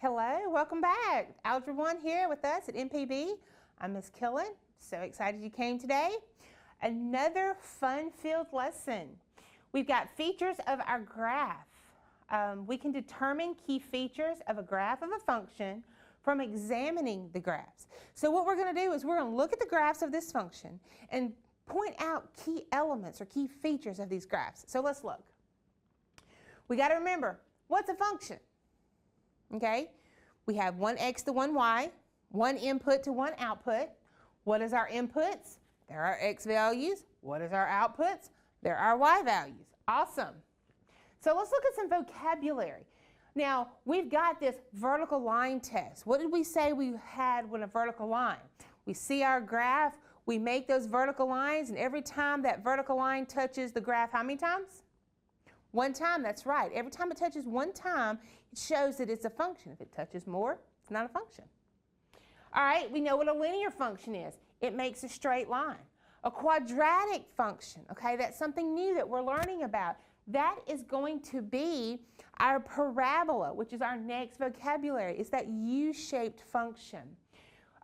Hello, welcome back. Algebra 1 here with us at MPB. I'm Miss Killen. So excited you came today. Another fun-filled lesson. We've got features of our graph. We can determine key features of a graph of a function from examining the graphs. So what we're going to do is we're going to look at the graphs of this function and point out key elements or key features of these graphs. So let's look. We got to remember, what's a function? Okay, we have one x to one y, one input to one output. What is our inputs? There are x values. What is our outputs? There are y values. Awesome. So let's look at some vocabulary. Now, we've got this vertical line test. What did we say we had when a vertical line? We see our graph, we make those vertical lines, and every time that vertical line touches the graph, how many times? One time, that's right. Every time it touches one time, it shows that it's a function. If it touches more, it's not a function. All right, we know what a linear function is. It makes a straight line. A quadratic function, okay, that's something new that we're learning about. That is going to be our parabola, which is our next vocabulary. It's that U-shaped function.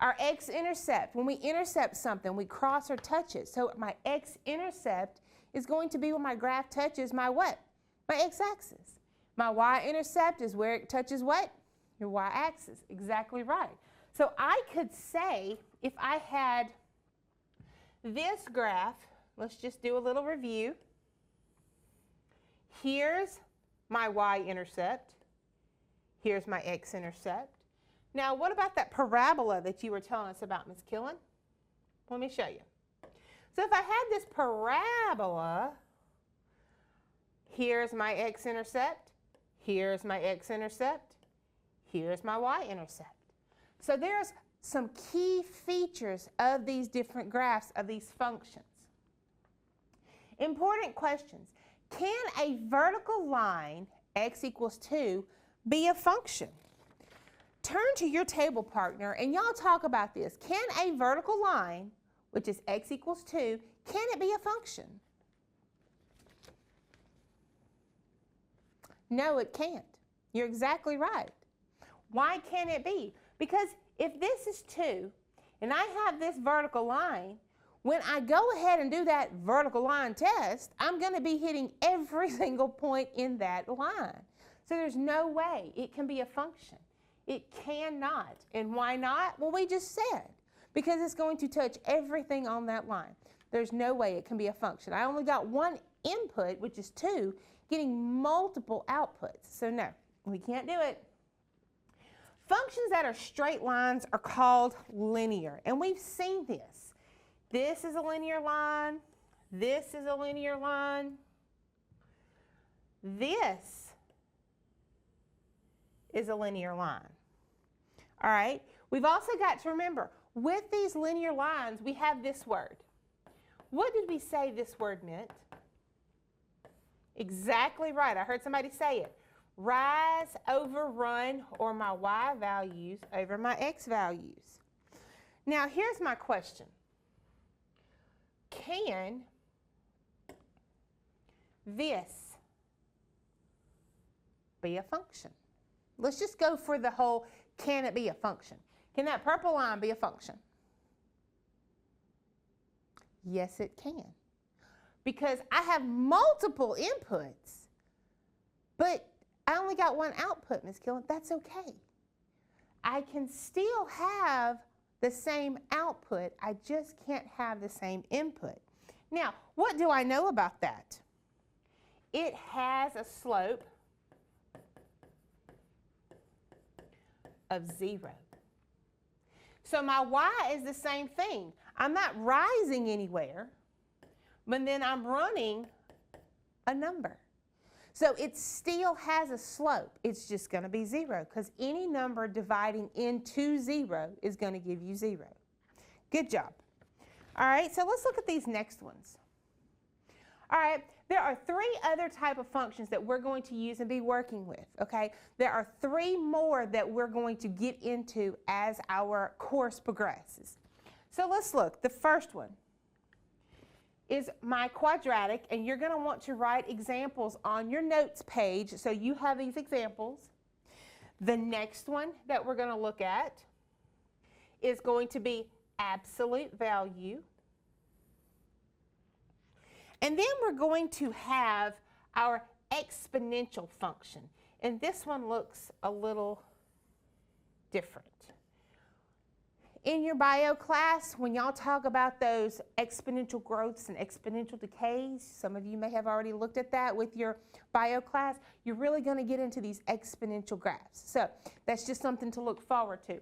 Our x-intercept, when we intercept something, we cross or touch it. So my x-intercept is going to be when my graph touches my what? My x-axis. My y-intercept is where it touches what? Your y-axis. Exactly right. So I could say, if I had this graph, let's just do a little review. Here's my y-intercept. Here's my x-intercept. Now, what about that parabola that you were telling us about, Ms. Killen? Let me show you. So if I had this parabola, here's my x-intercept, here's my x-intercept, here's my y-intercept. So there's some key features of these different graphs of these functions. Important questions. Can a vertical line, x equals 2, be a function? Turn to your table partner and y'all talk about this. Can a vertical line, which is x equals 2, can it be a function? No, it can't. You're exactly right. Why can't it be? Because if this is 2 and I have this vertical line, when I go ahead and do that vertical line test, I'm going to be hitting every single point in that line. So there's no way it can be a function. It cannot. And why not? Well, we just said, because it's going to touch everything on that line. There's no way it can be a function. I only got one input, which is 2, getting multiple outputs. So no, we can't do it. Functions that are straight lines are called linear, and we've seen this. This is a linear line. This is a linear line. This is a linear line. All right, we've also got to remember, with these linear lines, we have this word. What did we say this word meant? Exactly right. I heard somebody say it. Rise over run, or my y values over my x values. Now, here's my question. Can this be a function? Let's just go for the whole, can it be a function? Can that purple line be a function? Yes, it can. Because I have multiple inputs, but I only got one output, Ms. Killen. That's okay. I can still have the same output. I just can't have the same input. Now, what do I know about that? It has a slope of 0. So my y is the same thing. I'm not rising anywhere, but then I'm running a number. So it still has a slope. It's just going to be 0, because any number dividing into 0 is going to give you 0. Good job. All right, so let's look at these next ones. All right, there are 3 other type of functions that we're going to use and be working with, okay? There are 3 more that we're going to get into as our course progresses. So let's look. The first one is my quadratic, and you're going to want to write examples on your notes page so you have these examples. The next one that we're going to look at is going to be absolute value. And then we're going to have our exponential function. And this one looks a little different. In your bio class, when y'all talk about those exponential growths and exponential decays, some of you may have already looked at that with your bio class, you're really going to get into these exponential graphs. So that's just something to look forward to.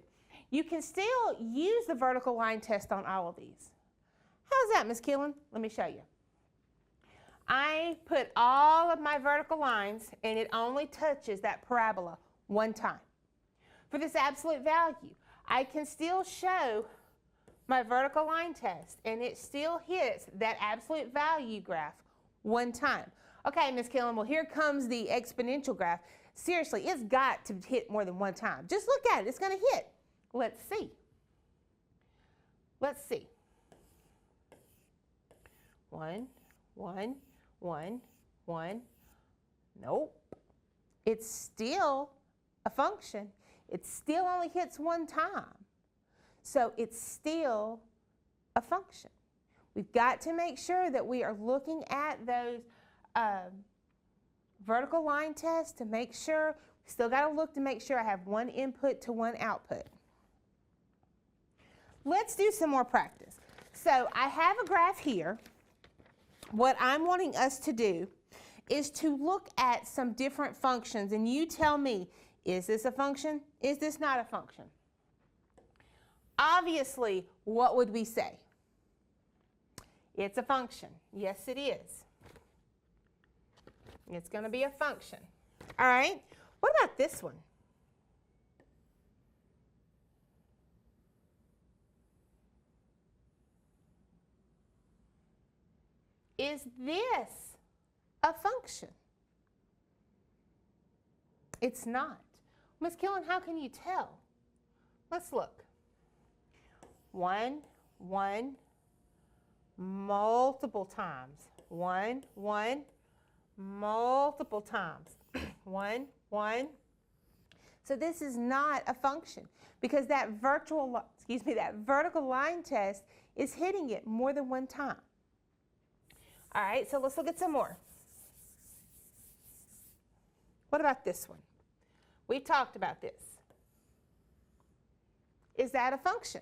You can still use the vertical line test on all of these. How's that, Ms. Keelan? Let me show you. I put all of my vertical lines, and it only touches that parabola one time. For this absolute value, I can still show my vertical line test, and it still hits that absolute value graph one time. Okay, Ms. Killen, well, here comes the exponential graph. Seriously, it's got to hit more than one time. Just look at it. It's going to hit. Let's see. Let's see. 1, 1, 1, 1. Nope. It's still a function. It still only hits one time. So it's still a function. We've got to make sure that we are looking at those vertical line tests to make sure, we still got to look to make sure I have one input to one output. Let's do some more practice. So I have a graph here. What I'm wanting us to do is to look at some different functions, and you tell me, is this a function? Is this not a function? Obviously, what would we say? It's a function. Yes, it is. It's going to be a function. All right. What about this one? Is this a function? It's not. Ms. Killen, how can you tell? Let's look. 1, 1, multiple times. 1, 1, multiple times. 1, 1. So this is not a function because that vertical line test is hitting it more than one time. All right, so let's look at some more. What about this one? We've talked about this. Is that a function?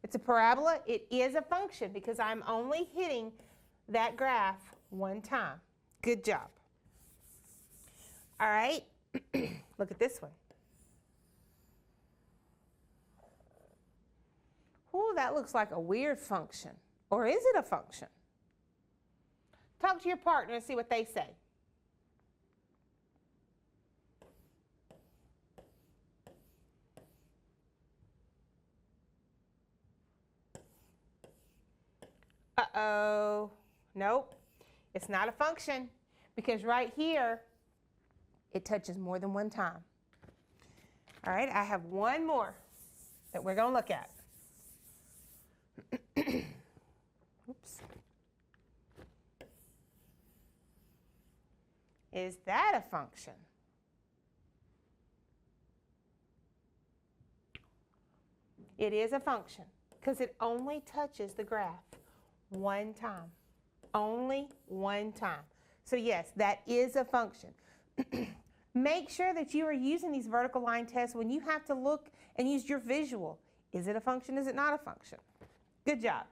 It's a parabola. It is a function because I'm only hitting that graph one time. Good job. All right, look at this one. Ooh, that looks like a weird function. Or is it a function? Talk to your partner and see what they say. Uh-oh. Nope. It's not a function because right here, it touches more than one time. All right, I have one more that we're going to look at. Oops. Is that a function? It is a function because it only touches the graph one time. Only one time. So yes, that is a function. Make sure that you are using these vertical line tests when you have to look and use your visual. Is it a function? Is it not a function? Good job.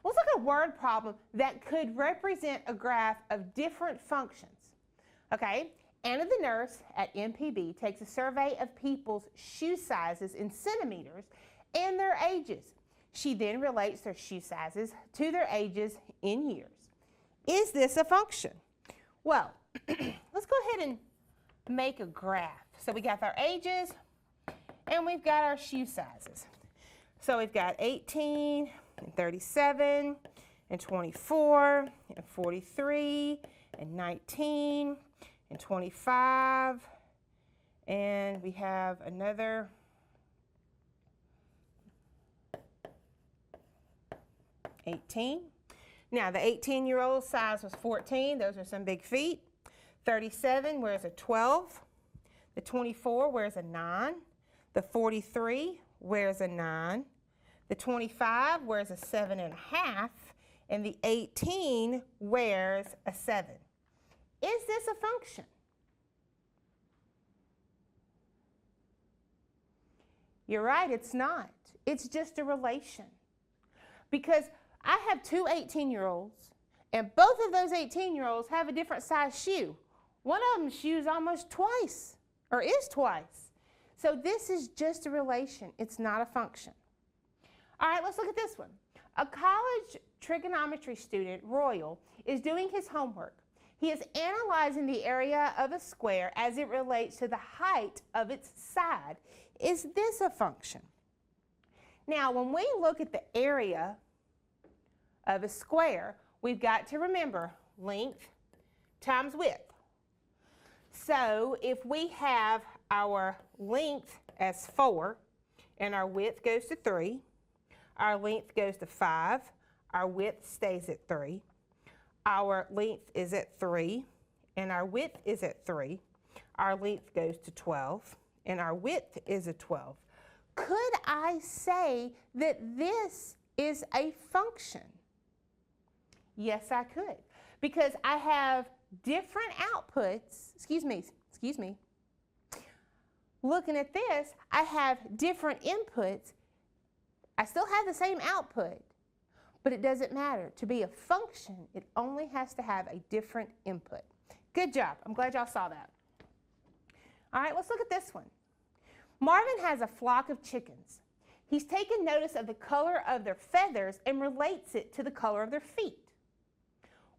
Let's look at a word problem that could represent a graph of different functions. Okay, Anna the nurse at MPB takes a survey of people's shoe sizes in centimeters and their ages. She then relates their shoe sizes to their ages in years. Is this a function? Well, let's go ahead and make a graph. So we got our ages and we've got our shoe sizes. So we've got 18 and 37 and 24 and 43 and 19 and 25, and we have another 18. Now the 18-year-old size was 14. Those are some big feet. 37, where's a 12? The 24, where's a 9? The 43, where's a 9? The 25, where's a 7.5? And the 18, where's a 7? Is this a function? You're right, it's not. It's just a relation. Because I have two 18-year-olds, and both of those 18-year-olds have a different size shoe. One of them's shoe is almost twice, or is twice. So this is just a relation. It's not a function. All right, let's look at this one. A college trigonometry student, Royal, is doing his homework. He is analyzing the area of a square as it relates to the height of its side. Is this a function? Now, when we look at the area of a square, we've got to remember length times width. So if we have our length as 4 and our width goes to 3, our length goes to 5, our width stays at 3, our length is at 3, and our width is at 3, our length goes to 12, and our width is at 12. Could I say that this is a function? Yes, I could, because I have different outputs, excuse me. Looking at this, I have different inputs. I still have the same output, but it doesn't matter. To be a function, it only has to have a different input. Good job. I'm glad y'all saw that. All right, let's look at this one. Marvin has a flock of chickens. He's taken notice of the color of their feathers and relates it to the color of their feet.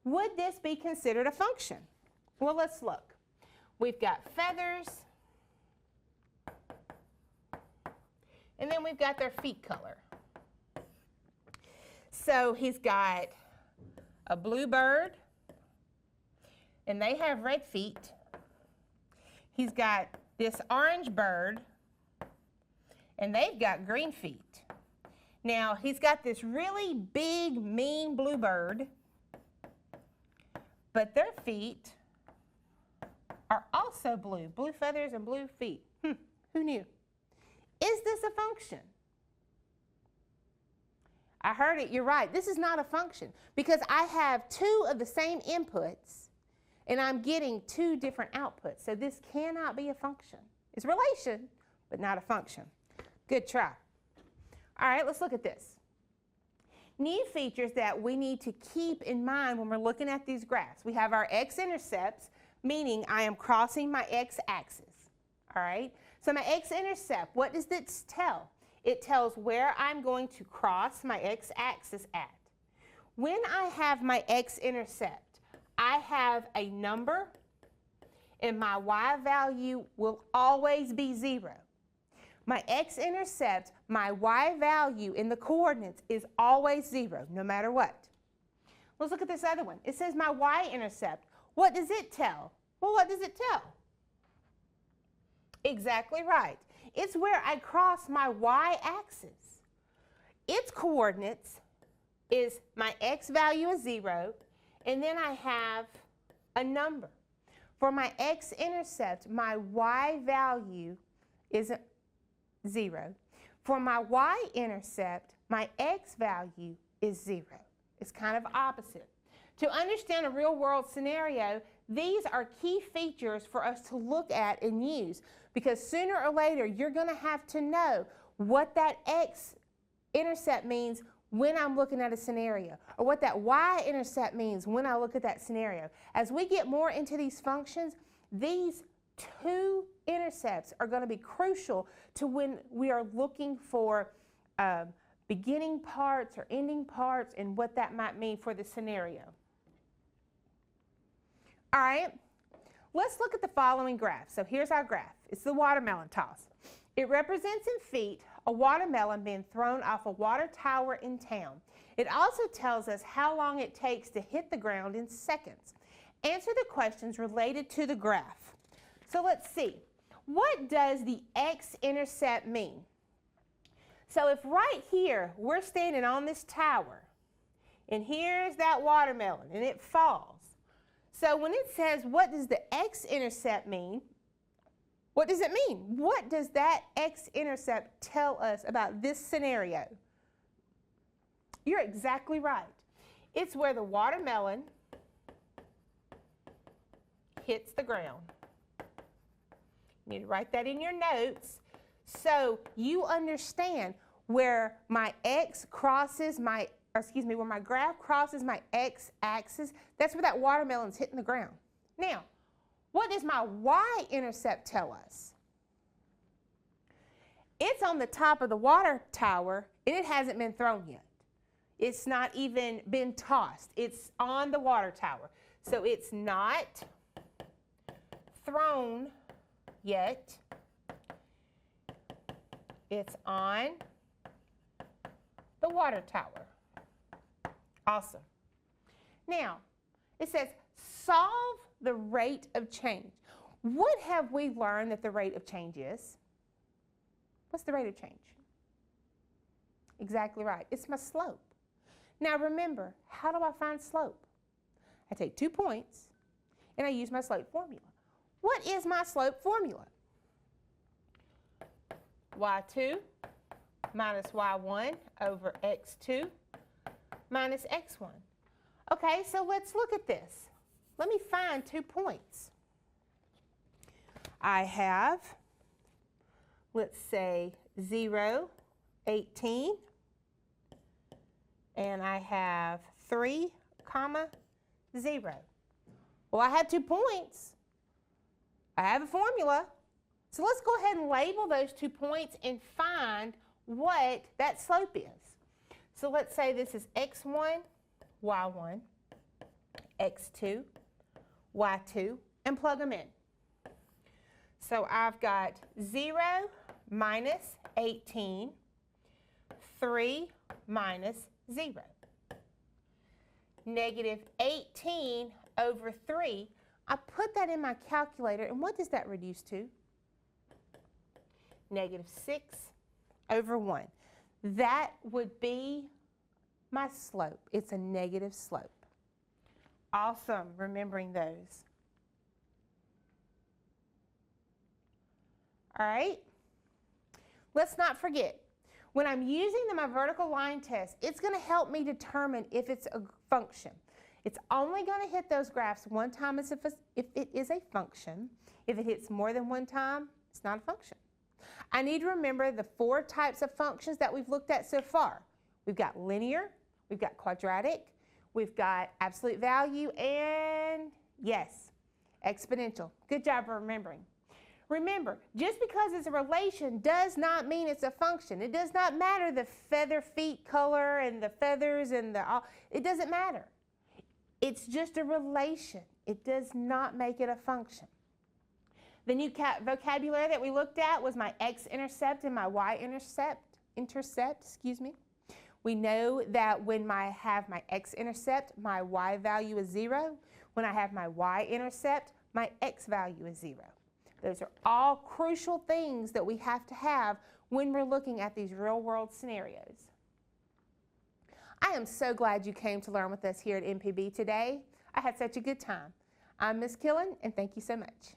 Would this be considered a function? Well, let's look. We've got feathers, and then we've got their feet color. So he's got a blue bird, and they have red feet. He's got this orange bird, and they've got green feet. Now, he's got this really big, mean blue bird, but their feet are also blue. Blue feathers and blue feet. Who knew? Is this a function? I heard it, you're right. This is not a function because I have two of the same inputs and I'm getting two different outputs. So this cannot be a function. It's a relation, but not a function. Good try. All right, let's look at this. New features that we need to keep in mind when we're looking at these graphs. We have our x-intercepts, meaning I am crossing my x-axis. All right, so my x-intercept, what does this tell? It tells where I'm going to cross my x-axis at. When I have my x-intercept, I have a number and my y value will always be 0. My x-intercept, my y value in the coordinates is always 0, no matter what. Let's look at this other one. It says my y-intercept. What does it tell? Well, what does it tell? Exactly right. It's where I cross my y-axis. Its coordinates is my x value is 0, and then I have a number. For my x-intercept, my y value is 0. For my y-intercept, my x value is 0. It's kind of opposite. To understand a real-world scenario, these are key features for us to look at and use because sooner or later you're going to have to know what that x-intercept means when I'm looking at a scenario or what that y-intercept means when I look at that scenario. As we get more into these functions, these two intercepts are going to be crucial to when we are looking for beginning parts or ending parts and what that might mean for the scenario. All right, let's look at the following graph. So here's our graph. It's the watermelon toss. It represents in feet a watermelon being thrown off a water tower in town. It also tells us how long it takes to hit the ground in seconds. Answer the questions related to the graph. So let's see. What does the x-intercept mean? So if right here we're standing on this tower and here's that watermelon and it falls. So when it says, what does the x-intercept mean? What does it mean? What does that x-intercept tell us about this scenario? You're exactly right. It's where the watermelon hits the ground. You need to write that in your notes so you understand where my x crosses my, where my graph crosses my x-axis. That's where that watermelon's hitting the ground. Now, what does my y-intercept tell us? It's on the top of the water tower and it hasn't been thrown yet. It's not even been tossed. It's on the water tower. So it's not thrown yet. It's on the water tower. Awesome. Now, it says solve the rate of change. What have we learned that the rate of change is? What's the rate of change? Exactly right. It's my slope. Now remember, how do I find slope? I take 2 points and I use my slope formula. What is my slope formula? y2 minus y1 over x2 minus x1. Okay, so let's look at this. Let me find 2 points. I have, let's say, 0, 18, and I have 3, 0. Well, I have 2 points. I have a formula. So let's go ahead and label those 2 points and find what that slope is. So let's say this is x1, y1, x2, y2, and plug them in. So I've got 0 minus 18, 3 minus 0. Negative 18 over 3. I put that in my calculator, and what does that reduce to? Negative 6 over 1. That would be my slope. It's a negative slope. Awesome, remembering those. All right, let's not forget, when I'm using my vertical line test, it's going to help me determine if it's a function. It's only going to hit those graphs one time if it is a function. If it hits more than one time, it's not a function. I need to remember the 4 types of functions that we've looked at so far. We've got linear, we've got quadratic, we've got absolute value, and yes, exponential. Good job for remembering. Remember, just because it's a relation does not mean it's a function. It does not matter the feather feet color and the feathers and it doesn't matter. It's just a relation. It does not make it a function. The new vocabulary that we looked at was my x-intercept and my y-intercept. We know that when I have my x-intercept, my y value is 0. When I have my y-intercept, my x value is 0. Those are all crucial things that we have to have when we're looking at these real-world scenarios. I am so glad you came to learn with us here at MPB today. I had such a good time. I'm Miss Killen, and thank you so much.